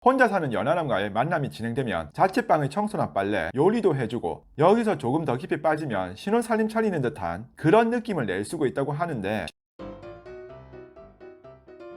혼자 사는 연하남과의 만남이 진행되면 자취방의 청소나 빨래, 요리도 해주고 여기서 조금 더 깊이 빠지면 신혼살림 차리는 듯한 그런 느낌을 낼 수가 있다고 하는데,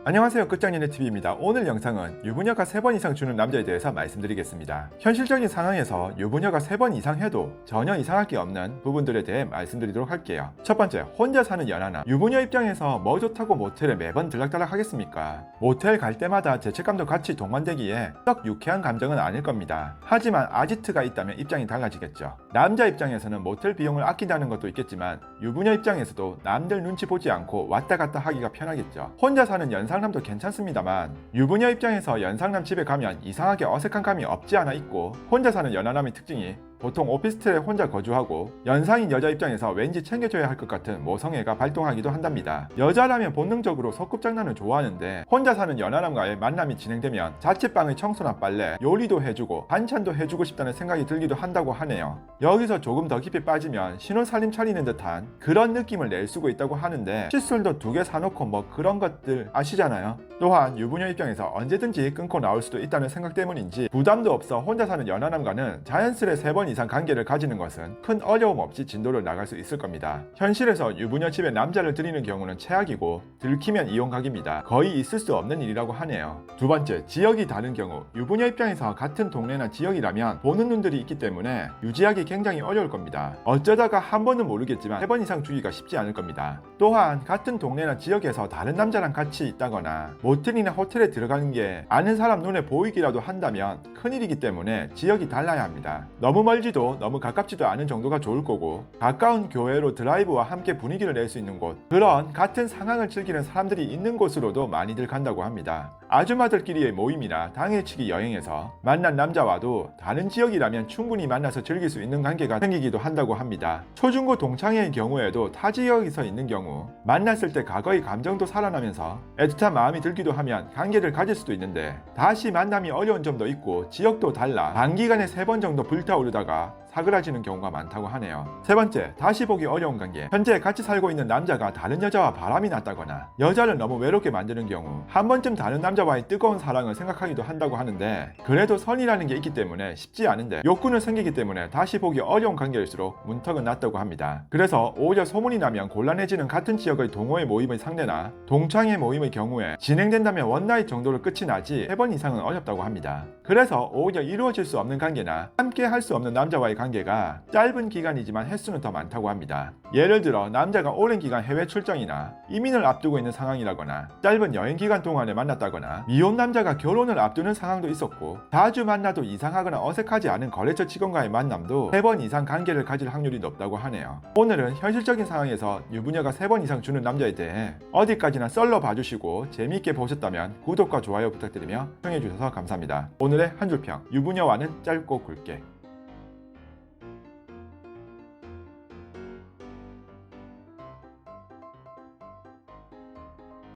안녕하세요, 끝장년의TV입니다. 오늘 영상은 유부녀가 3번 이상 주는 남자에 대해서 말씀드리겠습니다. 현실적인 상황에서 유부녀가 3번 이상 해도 전혀 이상할 게 없는 부분들에 대해 말씀드리도록 할게요. 첫 번째, 혼자 사는 연하남. 유부녀 입장에서 뭐 좋다고 모텔에 매번 들락달락 하겠습니까? 모텔 갈 때마다 죄책감도 같이 동반되기에 썩 유쾌한 감정은 아닐 겁니다. 하지만 아지트가 있다면 입장이 달라지겠죠. 남자 입장에서는 모텔 비용을 아낀다는 것도 있겠지만 유부녀 입장에서도 남들 눈치 보지 않고 왔다 갔다 하기가 편하겠죠. 혼자 사는 연상남도 괜찮습니다만 유부녀 입장에서 연상남 집에 가면 이상하게 어색한 감이 없지 않아 있고, 혼자 사는 연하남의 특징이 보통 오피스텔에 혼자 거주하고 연상인 여자 입장에서 왠지 챙겨줘야 할 것 같은 모성애가 발동하기도 한답니다. 여자라면 본능적으로 소꿉장난을 좋아하는데 혼자 사는 연하남과의 만남이 진행되면 자취방의 청소나 빨래, 요리도 해주고 반찬도 해주고 싶다는 생각이 들기도 한다고 하네요. 여기서 조금 더 깊이 빠지면 신혼살림 차리는 듯한 그런 느낌을 낼 수가 있다고 하는데, 칫솔도 2개 사놓고 뭐 그런 것들 아시잖아요. 또한 유부녀 입장에서 언제든지 끊고 나올 수도 있다는 생각 때문인지 부담도 없어 혼자 사는 연하남과는 자연스레 3번 이상 관계를 가지는 것은 큰 어려움 없이 진도를 나갈 수 있을 겁니다. 현실에서 유부녀 집에 남자를 들이는 경우는 최악이고 들키면 이혼각입니다. 거의 있을 수 없는 일이라고 하네요. 두 번째, 지역이 다른 경우. 유부녀 입장에서 같은 동네나 지역이라면 보는 눈들이 있기 때문에 유지하기 굉장히 어려울 겁니다. 어쩌다가 한 번은 모르겠지만 3번 이상 주기가 쉽지 않을 겁니다. 또한 같은 동네나 지역에서 다른 남자랑 같이 있다거나 모텔이나 호텔에 들어가는 게 아는 사람 눈에 보이기라도 한다면 큰일이기 때문에 지역이 달라야 합니다. 너무 멀지도 너무 가깝지도 않은 정도가 좋을 거고, 가까운 교회로 드라이브와 함께 분위기를 낼 수 있는 곳, 그런 같은 상황을 즐기는 사람들이 있는 곳으로도 많이들 간다고 합니다. 아줌마들끼리의 모임이나 당일치기 여행에서 만난 남자와도 다른 지역이라면 충분히 만나서 즐길 수 있는 관계가 생기기도 한다고 합니다. 초중고 동창회의 경우에도 타 지역에서 있는 경우 만났을 때 과거의 감정도 살아나면서 애틋한 마음이 들기도 하면 관계를 가질 수도 있는데, 다시 만남이 어려운 점도 있고 지역도 달라 단기간에 3번 정도 불타오르다가 사그라지는 경우가 많다고 하네요. 세 번째, 다시 보기 어려운 관계. 현재 같이 살고 있는 남자가 다른 여자와 바람이 났다거나 여자를 너무 외롭게 만드는 경우 한 번쯤 다른 남자와의 뜨거운 사랑을 생각하기도 한다고 하는데, 그래도 선이라는 게 있기 때문에 쉽지 않은데 욕구는 생기기 때문에 다시 보기 어려운 관계일수록 문턱은 낮다고 합니다. 그래서 오히려 소문이 나면 곤란해지는 같은 지역의 동호회 모임의 상대나 동창회 모임의 경우에 진행된다면 원나잇 정도로 끝이 나지 3번 이상은 어렵다고 합니다. 그래서 오히려 이루어질 수 없는 관계나 함께 할 수 없는 남자와의 관계가 짧은 기간이지만 횟수는 더 많다고 합니다. 예를 들어 남자가 오랜 기간 해외 출장이나 이민을 앞두고 있는 상황이라거나 짧은 여행 기간 동안에 만났다거나 미혼 남자가 결혼을 앞두는 상황도 있었고, 자주 만나도 이상하거나 어색하지 않은 거래처 직원과의 만남도 3번 이상 관계를 가질 확률이 높다고 하네요. 오늘은 현실적인 상황에서 유부녀가 3번 이상 주는 남자에 대해 어디까지나 썰러 봐주시고 재미있게 보셨다면 구독과 좋아요 부탁드리며 시청해주셔서 감사합니다. 오늘의 한 줄평, 유부녀와는 짧고 굵게.